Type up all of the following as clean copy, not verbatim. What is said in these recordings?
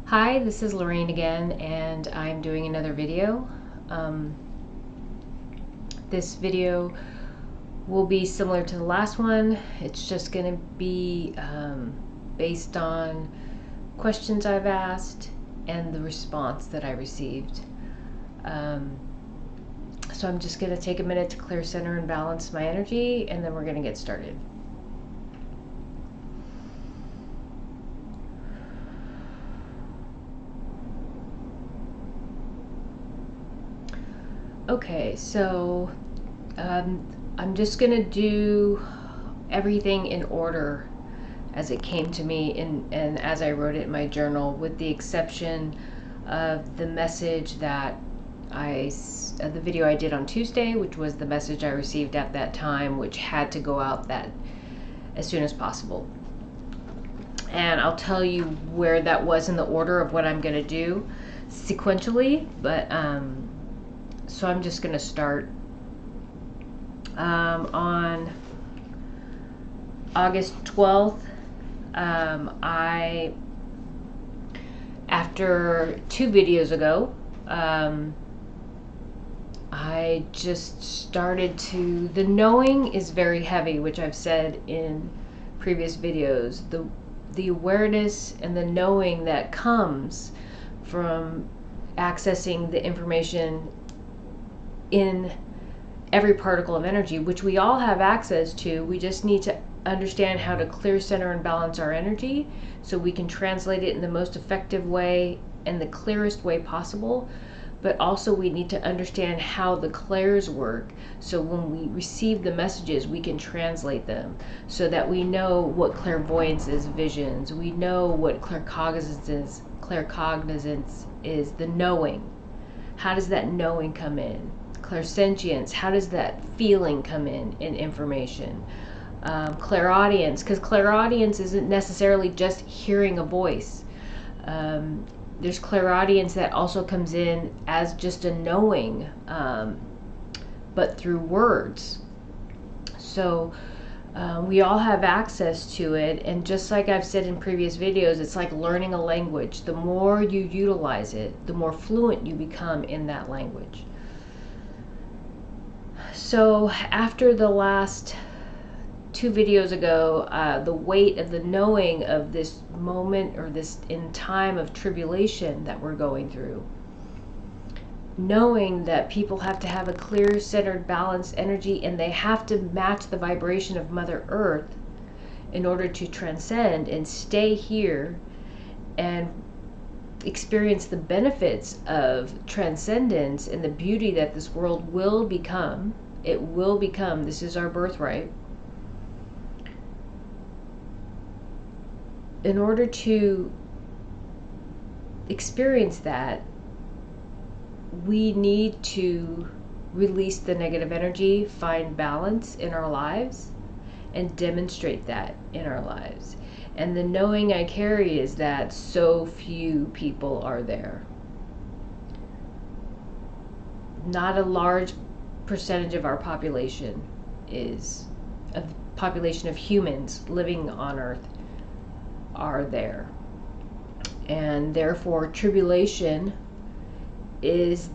Hi, this is Lorraine again, and I'm doing another video. This video will be similar to the last one. It's just going to be based on questions I've asked and the response that I received. So I'm just going to take a minute to clear, center, and balance my energy, and then we're going to get started. Okay, so I'm just gonna do everything in order as it came to me and as I wrote it in my journal, with the exception of the message that the video I did on Tuesday, which was the message I received at that time, which had to go out that as soon as possible. And I'll tell you where that was in the order of what I'm gonna do sequentially, but so I'm just going to start on August 12th. After 2 videos ago, I just started to, the knowing is very heavy, which I've said in previous videos. The awareness and the knowing that comes from accessing the information in every particle of energy, which we all have access to. We just need to understand how to clear, center, and balance our energy so we can translate it in the most effective way and the clearest way possible. But also we need to understand how the clairs work, so when we receive the messages we can translate them, so that we know what clairvoyance is, visions, we know what claircognizance is, the knowing. How does that knowing come in? Clairsentience, how does that feeling come in information? Clairaudience, because clairaudience isn't necessarily just hearing a voice. There's clairaudience that also comes in as just a knowing, but through words. So we all have access to it, and just like I've said in previous videos, it's like learning a language. The more you utilize it, the more fluent you become in that language. So after the last 2 videos ago, the weight of the knowing of this moment, or this in time of tribulation that we're going through, knowing that people have to have a clear, centered, balanced energy, and they have to match the vibration of Mother Earth in order to transcend and stay here and experience the benefits of transcendence and the beauty that this world will become. It will become. This is our birthright. In order to experience that, we need to release the negative energy, find balance in our lives, and demonstrate that in our lives. And the knowing I carry is that so few people are there. Not a large percentage of our population is, a population of humans living on Earth, are there. And therefore tribulation is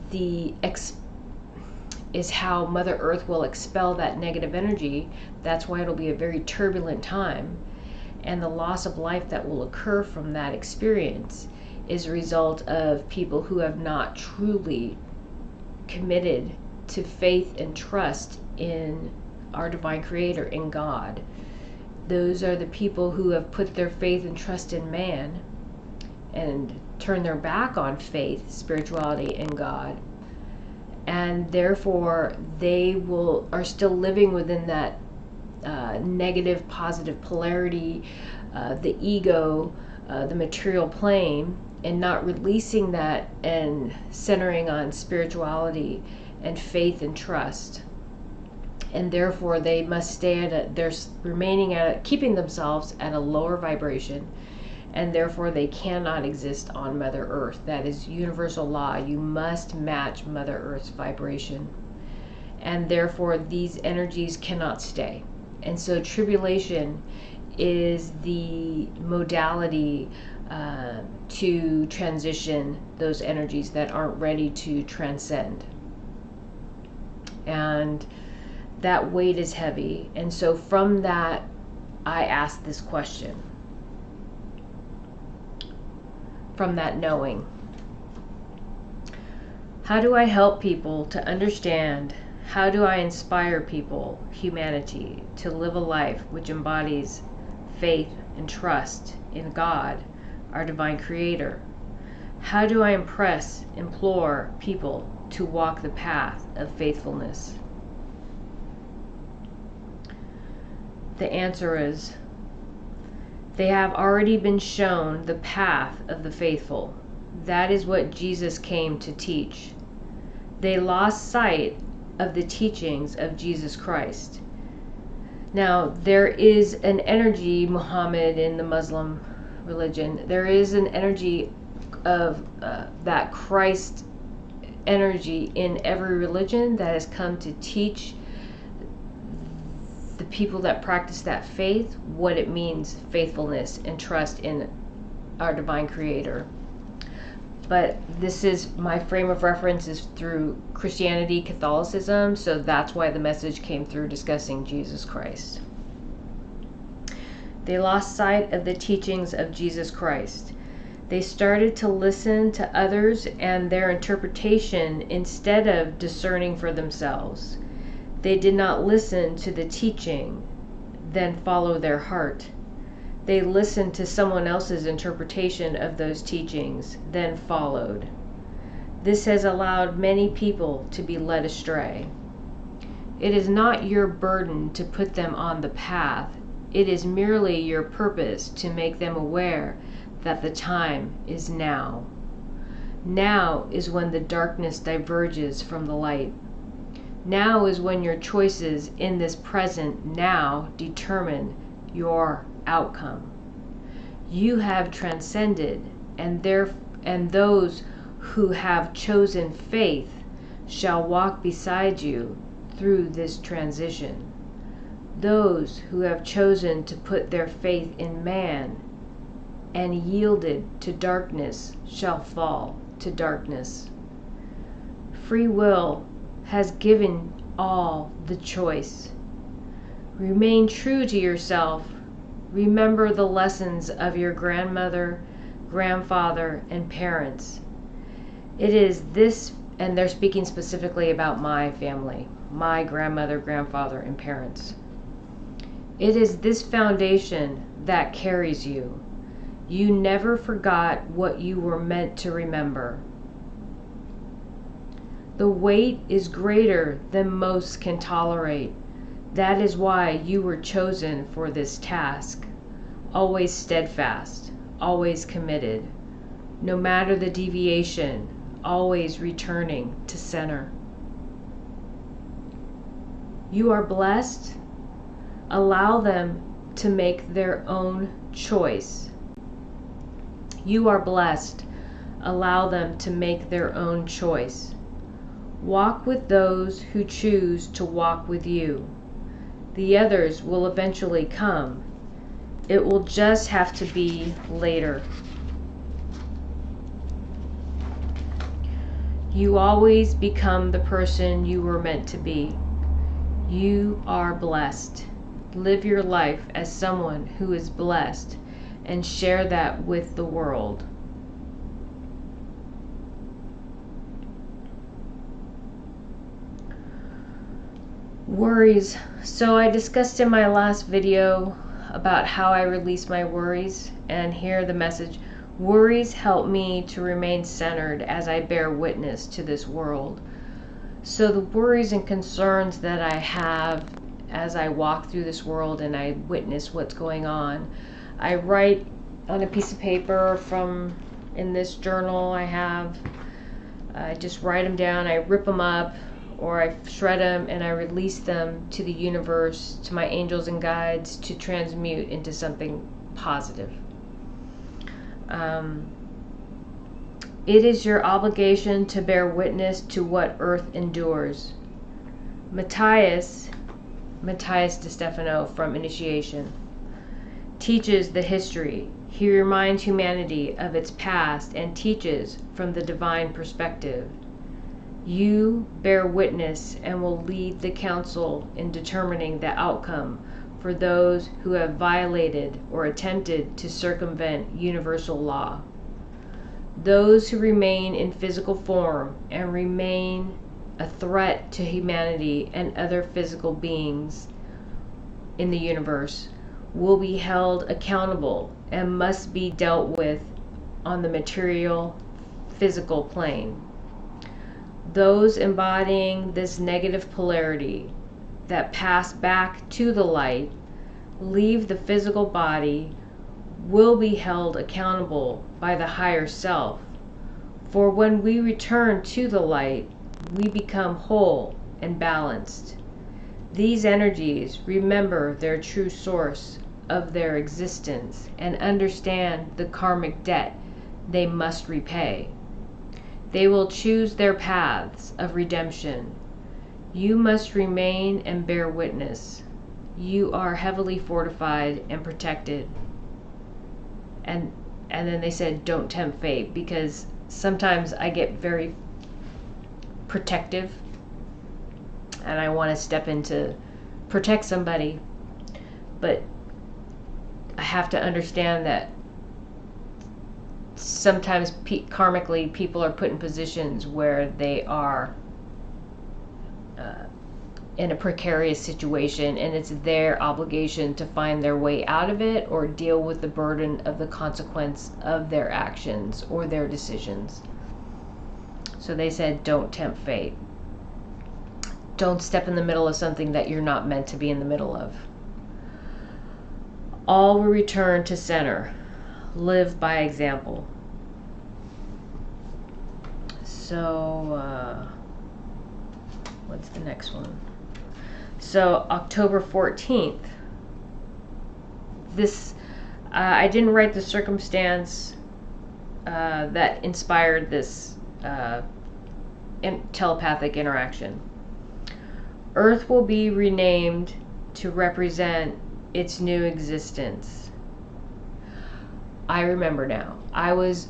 how Mother Earth will expel that negative energy. That's why it'll be a very turbulent time, and the loss of life that will occur from that experience is a result of people who have not truly committed to faith and trust in our divine creator, in God. Those are the people who have put their faith and trust in man and turned their back on faith, spirituality, and God. And therefore they are still living within that negative positive polarity, the ego, the material plane, and not releasing that and centering on spirituality and faith and trust. And therefore they must stay keeping themselves at a lower vibration, and therefore they cannot exist on Mother Earth. That is universal law. You must match Mother Earth's vibration, and therefore these energies cannot stay. And so tribulation is the modality to transition those energies that aren't ready to transcend. And that weight is heavy. And so from that, I asked this question. From that knowing, how do I help people to understand? How do I inspire people, humanity, to live a life which embodies faith and trust in God, our divine creator? How do I implore people to walk the path of faithfulness? The answer is, they have already been shown the path of the faithful. That is what Jesus came to teach. They lost sight of the teachings of Jesus Christ. Now, there is an energy, Muhammad, in the Muslim religion. There is an energy of that Christ energy in every religion that has come to teach the people that practice that faith what it means, faithfulness and trust in our divine creator. But this is my frame of reference is through Christianity, Catholicism, so that's why the message came through discussing Jesus Christ. They lost sight of the teachings of Jesus Christ. They started to listen to others and their interpretation instead of discerning for themselves. They did not listen to the teaching, then follow their heart. They listened to someone else's interpretation of those teachings, then followed. This has allowed many people to be led astray. It is not your burden to put them on the path. It is merely your purpose to make them aware that the time is now. Now is when the darkness diverges from the light. Now is when your choices in this present now determine your outcome. You have transcended, and those who have chosen faith shall walk beside you through this transition. Those who have chosen to put their faith in man and yielded to darkness shall fall to darkness. Free will has given all the choice. Remain true to yourself. Remember the lessons of your grandmother, grandfather, and parents. It is this, and they're speaking specifically about my family, my grandmother, grandfather, and parents. It is this foundation that carries you. You never forgot what you were meant to remember. The weight is greater than most can tolerate. That is why you were chosen for this task. Always steadfast, always committed. No matter the deviation, always returning to center. You are blessed. Allow them to make their own choice. You are blessed. Allow them to make their own choice. Walk with those who choose to walk with you. The others will eventually come. It will just have to be later. You always become the person you were meant to be. You are blessed. Live your life as someone who is blessed and share that with the world. Worries. So I discussed in my last video about how I release my worries, and here the message. Worries help me to remain centered as I bear witness to this world. So the worries and concerns that I have as I walk through this world and I witness what's going on, I write on a piece of paper in this journal I have. I just write them down, I rip them up, or I shred them and I release them to the universe, to my angels and guides, to transmute into something positive. It is your obligation to bear witness to what earth endures. Matthias De Stefano from Initiation teaches the history. He reminds humanity of its past and teaches from the divine perspective. You bear witness and will lead the council in determining the outcome for those who have violated or attempted to circumvent universal law. Those who remain in physical form and remain a threat to humanity and other physical beings in the universe will be held accountable and must be dealt with on the material physical plane. Those embodying this negative polarity that pass back to the light, leave the physical body, will be held accountable by the higher self. For when we return to the light, we become whole and balanced. These energies remember their true source of their existence and understand the karmic debt they must repay. They will choose their paths of redemption. You must remain and bear witness. You are heavily fortified and protected. And then they said, don't tempt fate, because sometimes I get very protective and I want to step in to protect somebody, but I have to understand that sometimes karmically people are put in positions where they are in a precarious situation, and it's their obligation to find their way out of it or deal with the burden of the consequence of their actions or their decisions. So they said, don't tempt fate. Don't step in the middle of something that you're not meant to be in the middle of. All will return to center. Live by example. So, what's the next one? So, October 14th. This, I didn't write the circumstance that inspired this telepathic interaction. Earth will be renamed to represent its new existence. I remember now. I was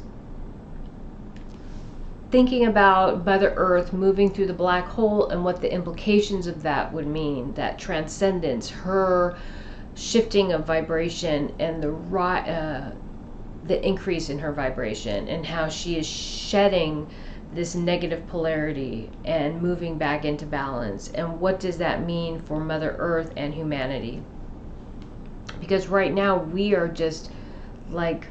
thinking about Mother Earth moving through the black hole and what the implications of that would mean. That transcendence, her shifting of vibration, and the increase in her vibration, and how she is shedding this negative polarity and moving back into balance. And what does that mean for Mother Earth and humanity? Because right now we are just like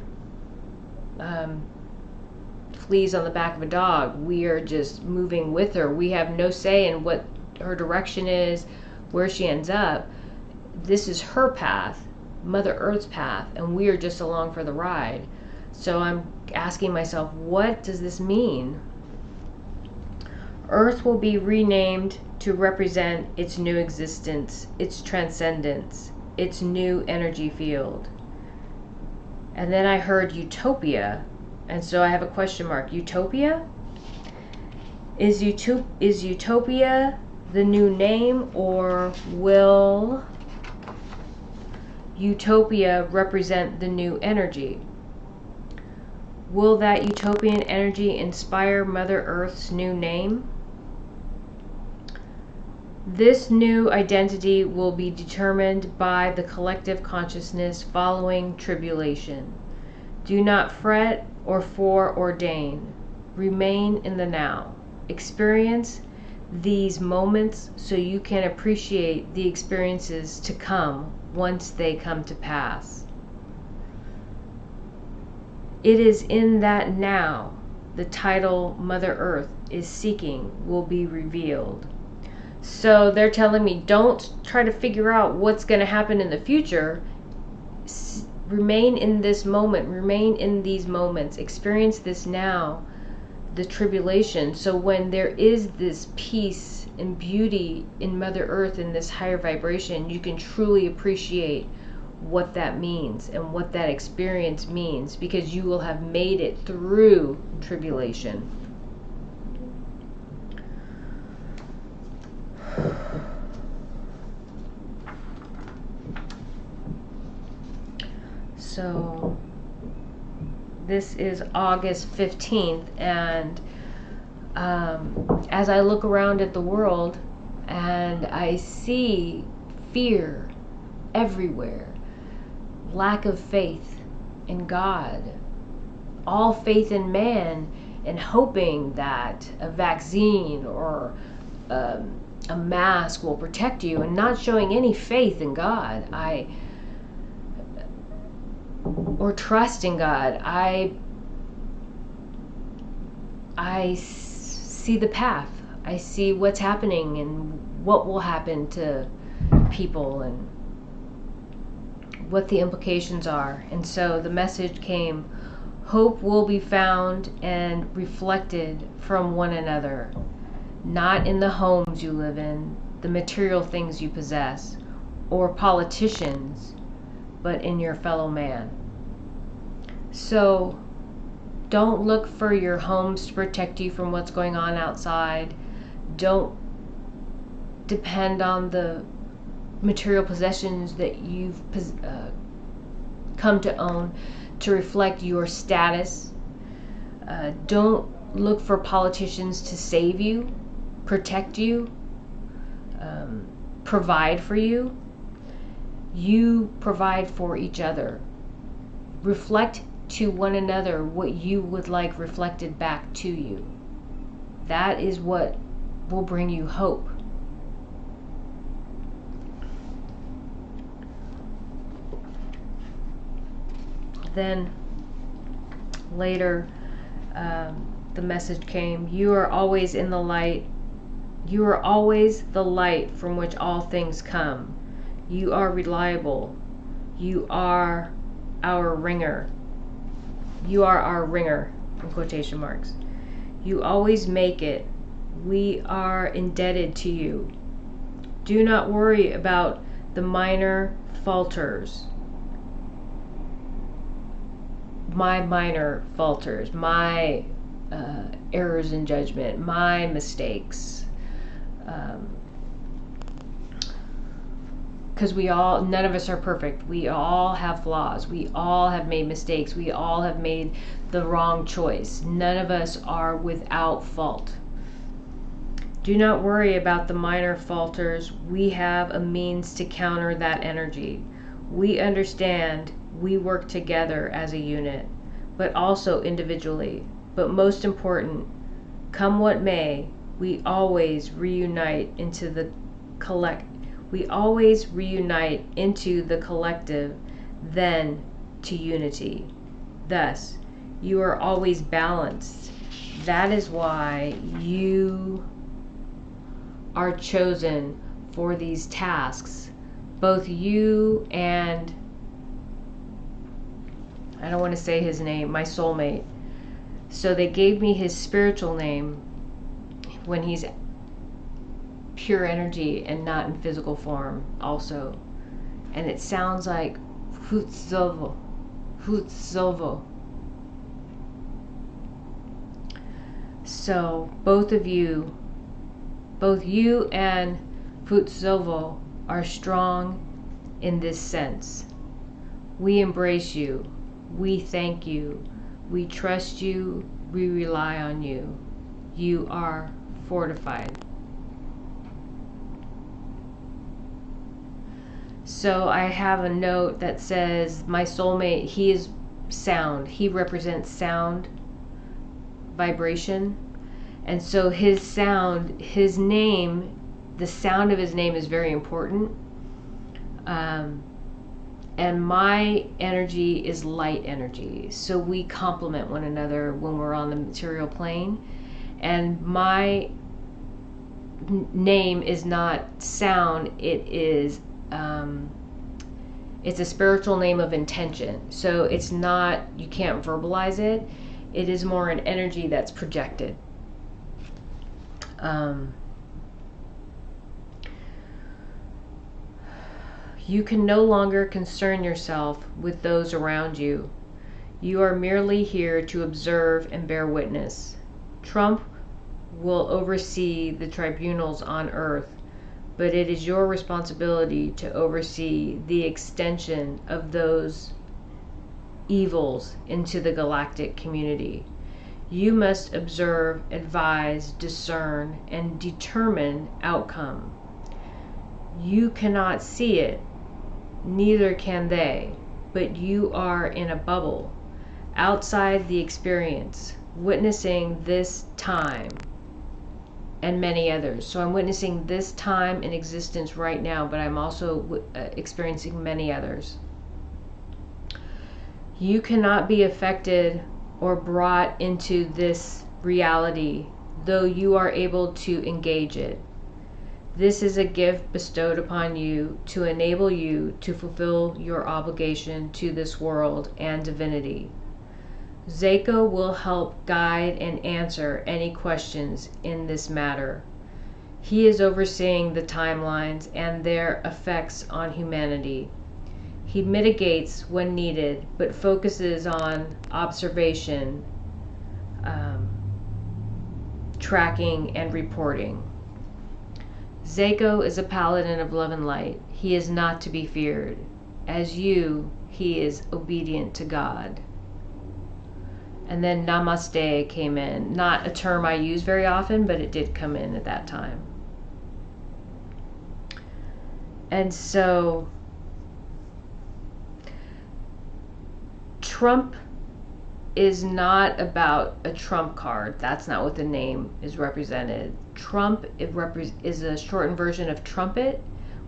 fleas on the back of a dog. We are just moving with her. We have no say in what her direction is, where she ends up. This is her path, Mother Earth's path, and we are just along for the ride. So I'm asking myself, what does this mean? Earth will be renamed to represent its new existence, its transcendence, its new energy field. And then I heard Utopia, and so I have a question mark. Utopia? Is Utopia the new name, or will Utopia represent the new energy? Will that utopian energy inspire Mother Earth's new name? This new identity will be determined by the collective consciousness following tribulation. Do not fret or foreordain. Remain in the now. Experience these moments so you can appreciate the experiences to come once they come to pass. It is in that now the title Mother Earth is seeking will be revealed. So they're telling me, don't try to figure out what's going to happen in the future. Remain in this moment. Remain in these moments. Experience this now, the tribulation. So when there is this peace and beauty in Mother Earth, in this higher vibration, you can truly appreciate what that means and what that experience means, because you will have made it through tribulation. So This is August 15th, and as I look around at the world and I see fear everywhere, lack of faith in God, all faith in man, and hoping that a vaccine or a mask will protect you, and not showing any faith in God, or trust in God. I see the path. I see what's happening and what will happen to people and what the implications are. And so the message came: hope will be found and reflected from one another, not in the homes you live in, the material things you possess, or politicians, but in your fellow man. So don't look for your homes to protect you from what's going on outside. Don't depend on the material possessions that you've come to own to reflect your status. Don't look for politicians to save you, protect you, provide for you. You provide for each other. Reflect to one another what you would like reflected back to you. That is what will bring you hope. Then later, the message came: you are always in the light. You are always the light from which all things come. You are reliable. You are our ringer. You are our ringer, in quotation marks. You always make it. We are indebted to you. Do not worry about the minor falters. My minor falters, my errors in judgment, my mistakes. Because none of us are perfect. We all have flaws. We all have made mistakes. We all have made the wrong choice. None of us are without fault. Do not worry about the minor falters. We have a means to counter that energy. We understand we work together as a unit, but also individually. But most important, come what may, we always reunite into the collective, then to unity. Thus, you are always balanced. That is why you are chosen for these tasks. Both you and, I don't want to say his name, my soulmate. So they gave me his spiritual name when he's pure energy and not in physical form also. And it sounds like Futsovo. So both you and Futsovo are strong in this sense. We embrace you. We thank you. We trust you. We rely on you. You are fortified. So I have a note that says, my soulmate, he is sound. He represents sound, vibration. And so his sound, his name, the sound of his name is very important. And my energy is light energy. So we complement one another when we're on the material plane. And my name is not sound, it is it's a spiritual name of intention. So it's not, you can't verbalize it. It is more an energy that's projected. You can no longer concern yourself with those around you. You are merely here to observe and bear witness. Trump will oversee the tribunals on Earth, but it is your responsibility to oversee the extension of those evils into the galactic community. You must observe, advise, discern, and determine outcome. You cannot see it, neither can they, but you are in a bubble, outside the experience, witnessing this time and many others. So I'm witnessing this time in existence right now, but I'm also experiencing many others. You cannot be affected or brought into this reality, though you are able to engage it. This is a gift bestowed upon you to enable you to fulfill your obligation to this world and divinity. Zako will help guide and answer any questions in this matter. He is overseeing the timelines and their effects on humanity. He mitigates when needed, but focuses on observation, tracking, and reporting. Zako is a paladin of love and light. He is not to be feared. As you, he is obedient to God. And then Namaste came in. Not a term I use very often, but it did come in at that time. And so Trump is not about a trump card. That's not what the name is represented. Trump is a shortened version of trumpet,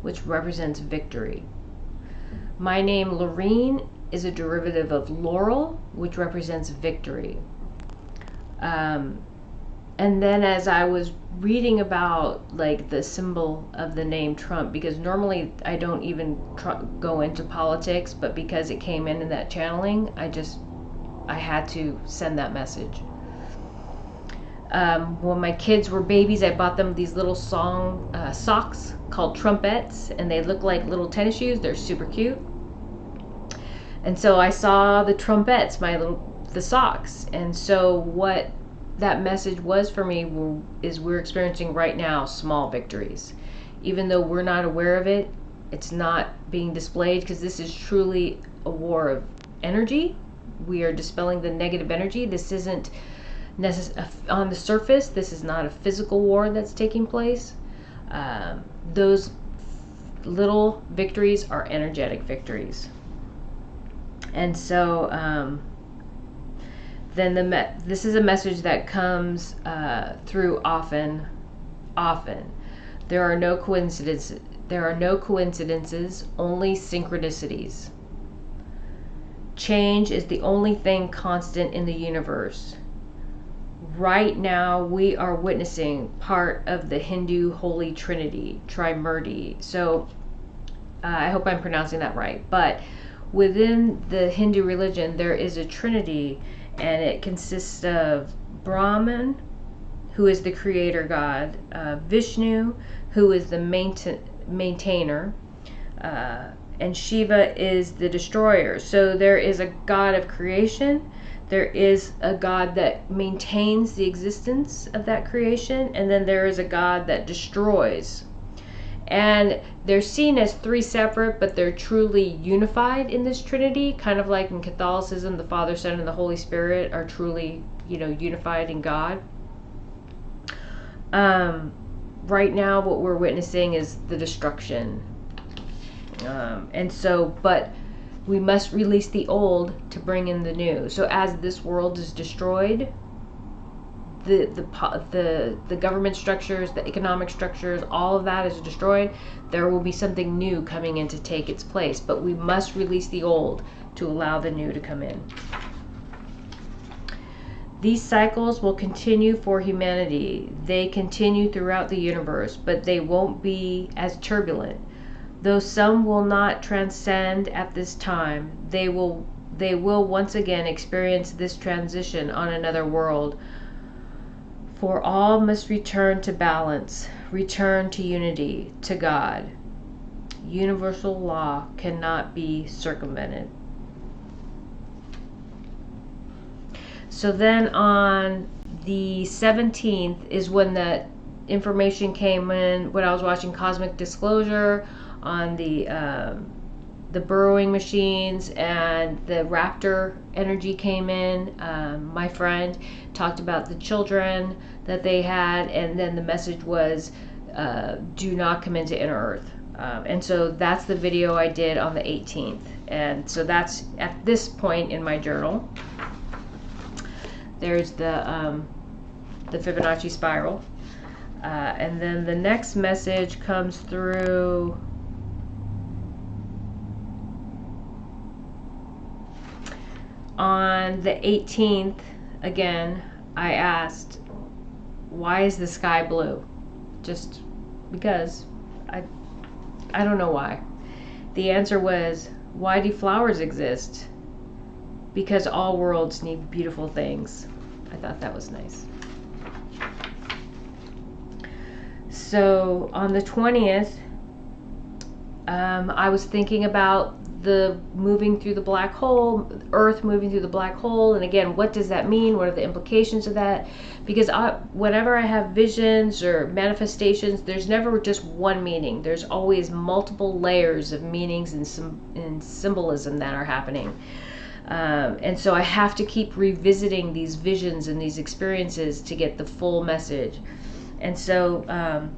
which represents victory. My name, Lorene, is a derivative of laurel, which represents victory. And then as I was reading about like the symbol of the name Trump, because normally I don't even go into politics, but because it came in that channeling, I had to send that message. When my kids were babies, I bought them these little socks called Trumpets, and they look like little tennis shoes. They're super cute. And so I saw the Trumpets, the socks. And so what that message was for me is we're experiencing right now small victories. Even though we're not aware of it, it's not being displayed, because this is truly a war of energy. We are dispelling the negative energy. This isn't on the surface, this is not a physical war that's taking place. Those little victories are energetic victories. And so then this is a message that comes through often. There are no coincidences, only synchronicities. Change is the only thing constant in the universe. Right now, we are witnessing part of the Hindu Holy Trinity, Trimurti. So, I hope I'm pronouncing that right. But within the Hindu religion, there is a Trinity, and it consists of Brahman, who is the creator god, Vishnu, who is the maintainer, and Shiva is the destroyer. So there is a god of creation, there is a god that maintains the existence of that creation, and then there is a god that destroys. And they're seen as three separate, but they're truly unified in this Trinity, kind of like in Catholicism, the Father, Son, and the Holy Spirit are truly, unified in God. Right now, what we're witnessing is the destruction. But we must release the old to bring in the new. So as this world is destroyed, the government structures, the economic structures, all of that is destroyed, there will be something new coming in to take its place. But we must release the old to allow the new to come in. These cycles will continue for humanity. They continue throughout the universe, but they won't be as turbulent. Though some will not transcend at this time, they will once again experience this transition on another world. For all must return to balance, return to unity, to God. Universal law cannot be circumvented. So then on the 17th is when that information came in, when I was watching Cosmic Disclosure on the the burrowing machines, and the Raptor Energy came in. My friend talked about the children that they had, and then the message was, do not come into inner earth. And so that's the video I did on the 18th. And so that's at this point in my journal. There's the Fibonacci spiral. And then the next message comes through on the 18th. Again, I asked, why is the sky blue? Just because. I don't know why. The answer was, why do flowers exist? Because all worlds need beautiful things. I thought that was nice. So on the 20th, I was thinking about the moving through the black hole, Earth moving through the black hole, and again, what does that mean? What are the implications of that? Because whenever I have visions or manifestations, there's never just one meaning. There's always multiple layers of meanings and symbolism that are happening. And so I have to keep revisiting these visions and these experiences to get the full message. And so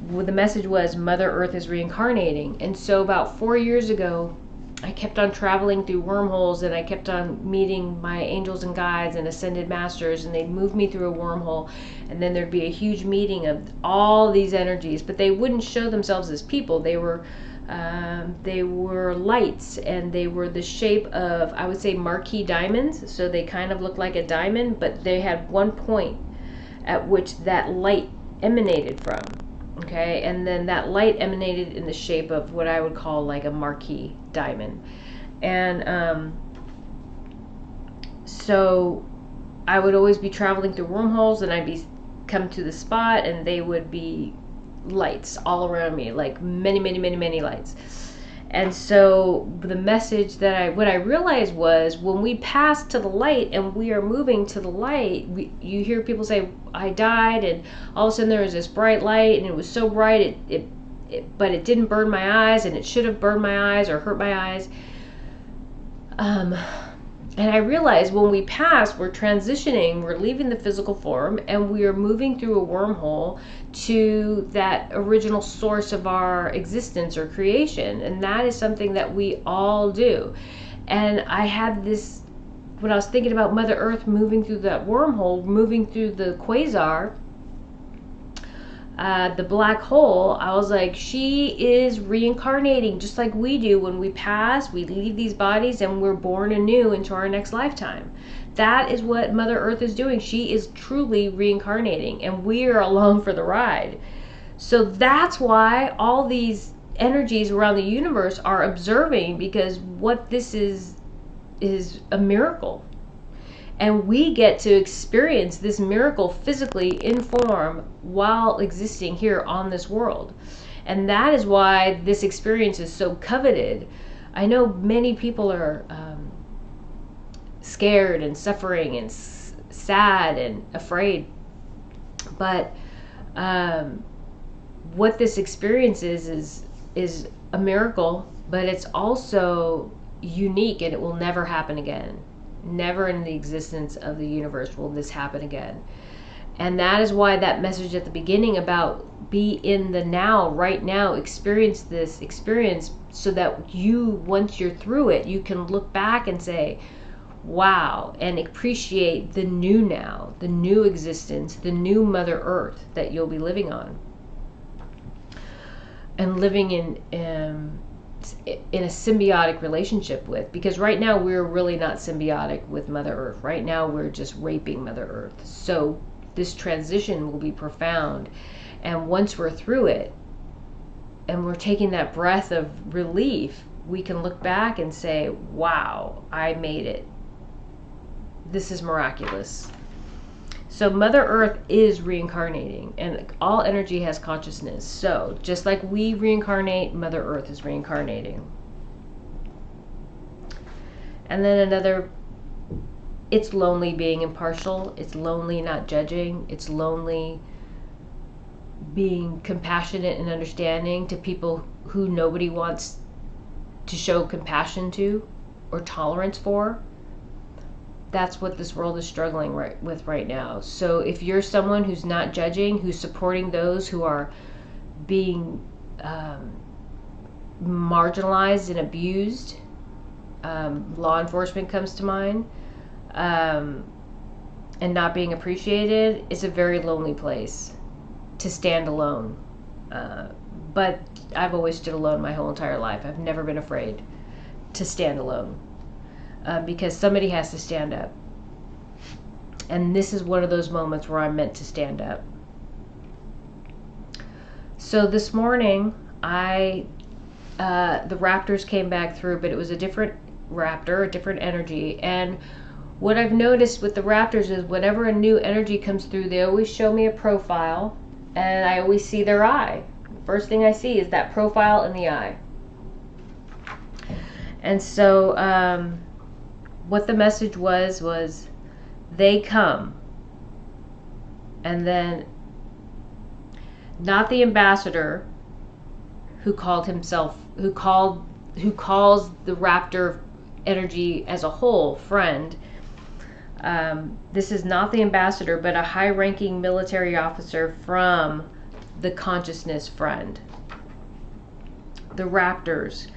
the message was Mother Earth is reincarnating. And so about 4 years ago, I kept on traveling through wormholes, and I kept on meeting my angels and guides and ascended masters, and they'd move me through a wormhole, and then there'd be a huge meeting of all these energies, but they wouldn't show themselves as people. They were lights, and they were the shape of, I would say, marquee diamonds. So they kind of looked like a diamond, but they had one point at which that light emanated from. Okay, and then that light emanated in the shape of what I would call like a marquee diamond. And so I would always be traveling through wormholes, and I'd be come to the spot, and they would be lights all around me, like many, many, many, many lights. And so the message that what I realized was, when we pass to the light and we are moving to the light, you hear people say, I died, and all of a sudden there was this bright light, and it was so bright, but it didn't burn my eyes, and it should have burned my eyes or hurt my eyes. And I realized when we pass, we're transitioning, we're leaving the physical form, and we are moving through a wormhole to that original source of our existence or creation. And that is something that we all do. And I had this, when I was thinking about Mother Earth moving through that wormhole, moving through the quasar, the black hole, I was like, she is reincarnating just like we do. When we pass, we leave these bodies and we're born anew into our next lifetime. That is what Mother Earth is doing. She is truly reincarnating, and we are along for the ride. So that's why all these energies around the universe are observing, because what this is a miracle. And we get to experience this miracle physically in form while existing here on this world. And that is why this experience is so coveted. I know many people are scared and suffering and sad and afraid. But what this experience is a miracle, but it's also unique, and it will never happen again. Never in the existence of the universe will this happen again. And that is why that message at the beginning about be in the now, right now, experience this experience, so that you, once you're through it, you can look back and say, wow, and appreciate the new now, the new existence, the new Mother Earth that you'll be living on. And living in a symbiotic relationship with, because right now we're really not symbiotic with Mother Earth. Right now we're just raping Mother Earth. So this transition will be profound, and once we're through it and we're taking that breath of relief, we can look back and say, wow, I made it. This is miraculous. So Mother Earth is reincarnating, and all energy has consciousness. So just like we reincarnate, Mother Earth is reincarnating. And then another, it's lonely being impartial. It's lonely not judging. It's lonely being compassionate and understanding to people who nobody wants to show compassion to or tolerance for. That's what this world is struggling with right now. So if you're someone who's not judging, who's supporting those who are being marginalized and abused, law enforcement comes to mind, and not being appreciated, it's a very lonely place to stand alone. But I've always stood alone my whole entire life. I've never been afraid to stand alone, because somebody has to stand up. And this is one of those moments where I'm meant to stand up. So this morning, the Raptors came back through, but it was a different Raptor, a different energy. And what I've noticed with the Raptors is whenever a new energy comes through, they always show me a profile, and I always see their eye. First thing I see is that profile in the eye. And so what the message was they come, and then not the ambassador who calls the Raptor energy as a whole friend. This is not the ambassador, but a high-ranking military officer from the consciousness friend. The Raptors.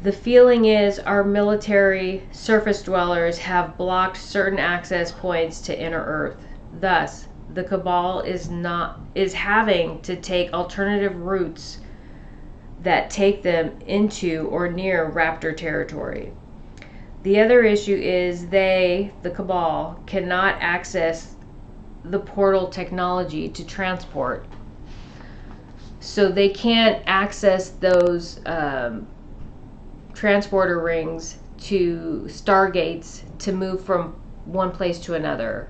The feeling is our military surface dwellers have blocked certain access points to inner Earth. Thus, the Cabal is having to take alternative routes that take them into or near Raptor territory. The other issue is the Cabal, cannot access the portal technology to transport. So they can't access those transporter rings to stargates to move from one place to another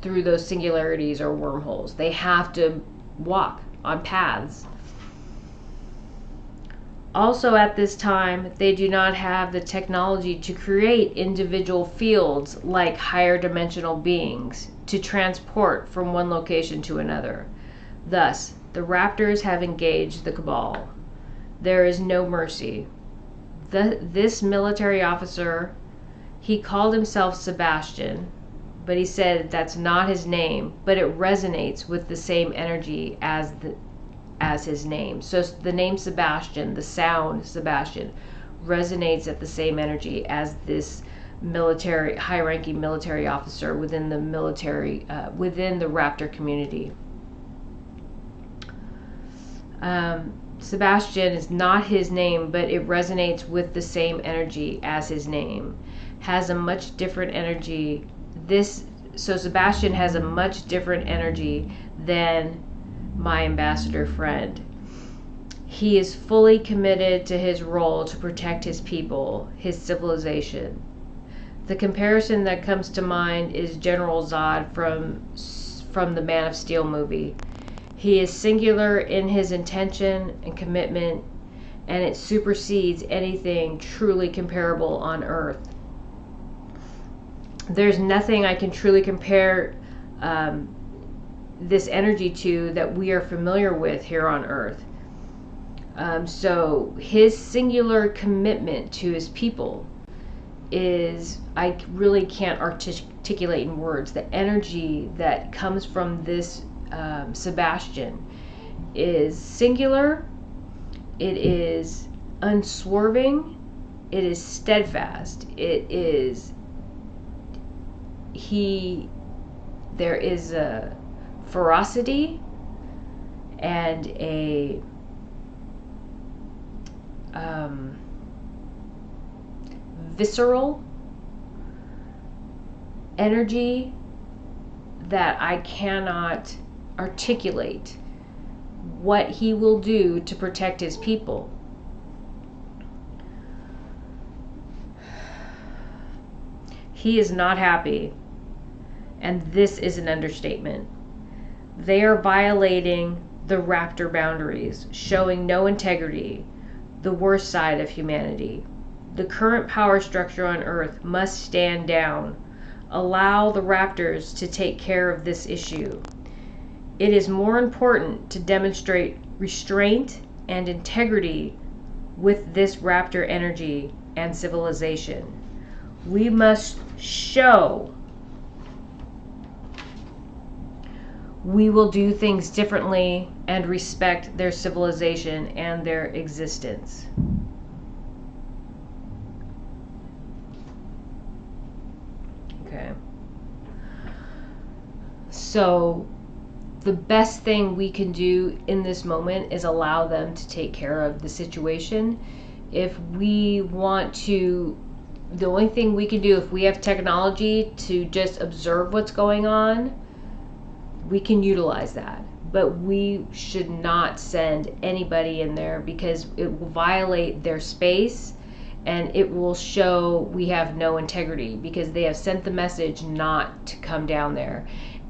through those singularities or wormholes. They have to walk on paths. Also at this time, they do not have the technology to create individual fields like higher dimensional beings to transport from one location to another. Thus, the Raptors have engaged the Cabal. There is no mercy. This military officer, he called himself Sebastian, but he said that's not his name, but it resonates with the same energy as his name. So the name Sebastian, the sound Sebastian, resonates at the same energy as this military, high-ranking military officer within the military, within the Raptor community. Sebastian is not his name, but it resonates with the same energy as his name. Has a much different energy. So Sebastian has a much different energy than my ambassador friend. He is fully committed to his role to protect his people, his civilization. The comparison that comes to mind is General Zod from the Man of Steel movie. He is singular in his intention and commitment, and it supersedes anything truly comparable on Earth. There's nothing I can truly compare this energy to that we are familiar with here on Earth. So his singular commitment to his people is, I really can't articulate in words. The energy that comes from this Sebastian is singular, it is unswerving, it is steadfast, there is a ferocity and a visceral energy that I cannot articulate what he will do to protect his people. He is not happy, and this is an understatement. They are violating the Raptor boundaries, showing no integrity, the worst side of humanity. The current power structure on Earth must stand down. Allow the Raptors to take care of this issue. It is more important to demonstrate restraint and integrity with this Raptor energy and civilization. We must show we will do things differently and respect their civilization and their existence. Okay. So the best thing we can do in this moment is allow them to take care of the situation. If we want to, the only thing we can do if we have technology to just observe what's going on, we can utilize that. But we should not send anybody in there because it will violate their space and it will show we have no integrity because they have sent the message not to come down there.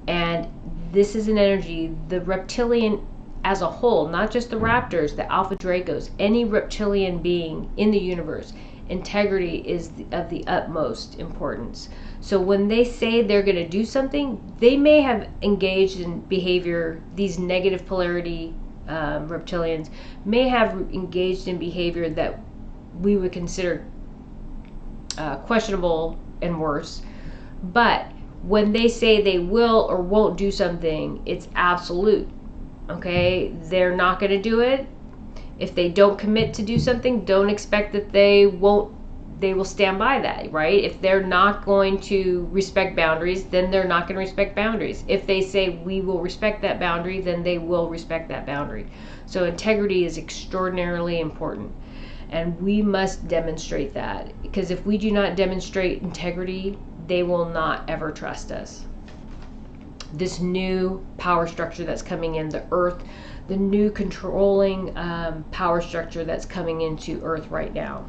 And this is an energy, the reptilian as a whole, not just the raptors, the alpha dracos, any reptilian being in the universe, integrity is of the utmost importance. So when they say they're going to do something, they may have engaged in behavior, these negative polarity reptilians may have engaged in behavior that we would consider questionable and worse. But when they say they will or won't do something, it's absolute. Okay? They're not going to do it. If they don't commit to do something, don't expect that they will stand by that, right? If they're not going to respect boundaries, then they're not going to respect boundaries. If they say we will respect that boundary, then they will respect that boundary. So integrity is extraordinarily important. And we must demonstrate that. Because if we do not demonstrate integrity, they will not ever trust us. This new power structure that's coming in, the earth, the new controlling power structure that's coming into earth right now.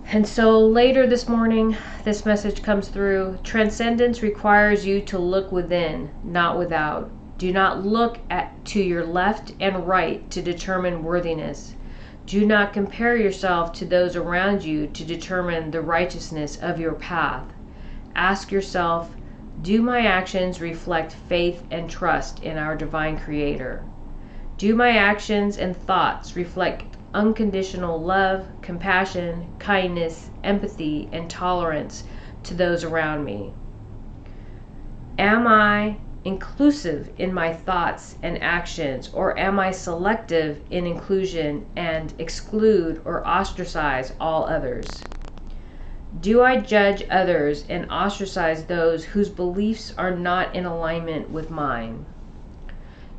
And so later this morning, this message comes through. Transcendence requires you to look within, not without. Do not look to your left and right to determine worthiness. Do not compare yourself to those around you to determine the righteousness of your path. Ask yourself, do my actions reflect faith and trust in our divine creator? Do my actions and thoughts reflect unconditional love, compassion, kindness, empathy, and tolerance to those around me? Am I inclusive in my thoughts and actions, or am I selective in inclusion and exclude or ostracize all others? Do I judge others and ostracize those whose beliefs are not in alignment with mine?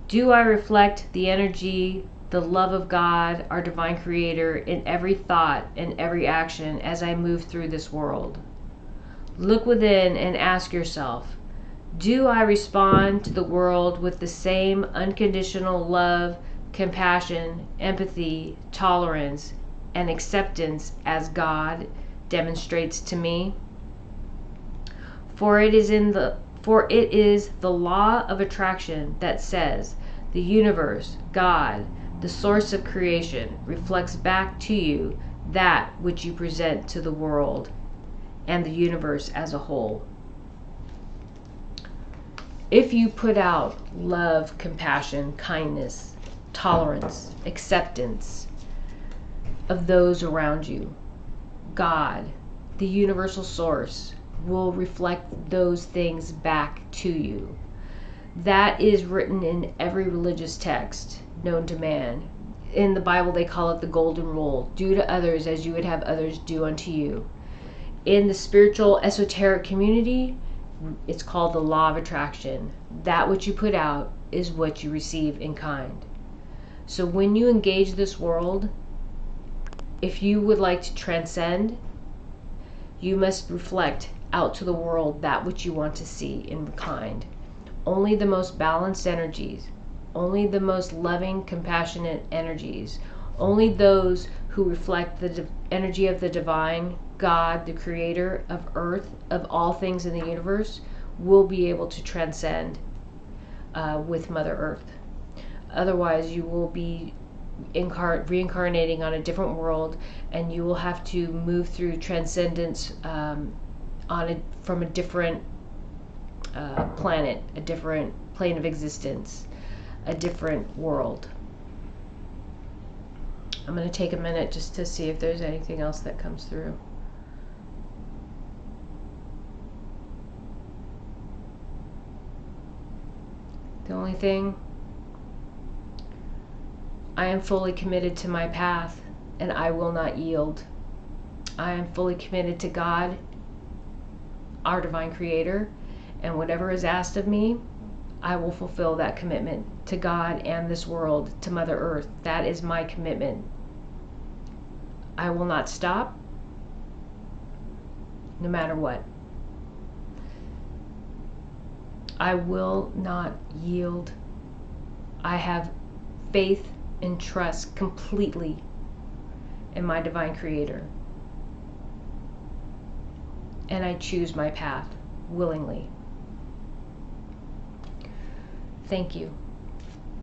Do I reflect the energy, the love of God, our divine creator, in every thought and every action as I move through this world? Look within and ask yourself, do I respond to the world with the same unconditional love, compassion, empathy, tolerance, and acceptance as God demonstrates to me? For it is the law of attraction that says the universe, God, the source of creation, reflects back to you that which you present to the world and the universe as a whole. If you put out love, compassion, kindness, tolerance, acceptance of those around you, God, the universal source, will reflect those things back to you. That is written in every religious text known to man. In the Bible, they call it the golden rule. Do to others as you would have others do unto you. In the spiritual esoteric community, it's called the law of attraction. That which you put out is what you receive in kind. So when you engage this world, if you would like to transcend, you must reflect out to the world that which you want to see in kind. Only the most balanced energies, only the most loving, compassionate energies, only those who reflect the energy of the divine, God, the creator of earth, of all things in the universe, will be able to transcend with Mother Earth. Otherwise, you will be reincarnating on a different world, and you will have to move through transcendence from a different planet, a different plane of existence. a different world. I'm going to take a minute just to see if there's anything else that comes through. The only thing, I am fully committed to my path and I will not yield. I am fully committed to God, our divine creator, and whatever is asked of me, I will fulfill that commitment to God and this world, to Mother Earth. That is my commitment. I will not stop, no matter what. I will not yield. I have faith and trust completely in my divine creator. And I choose my path willingly. Thank you.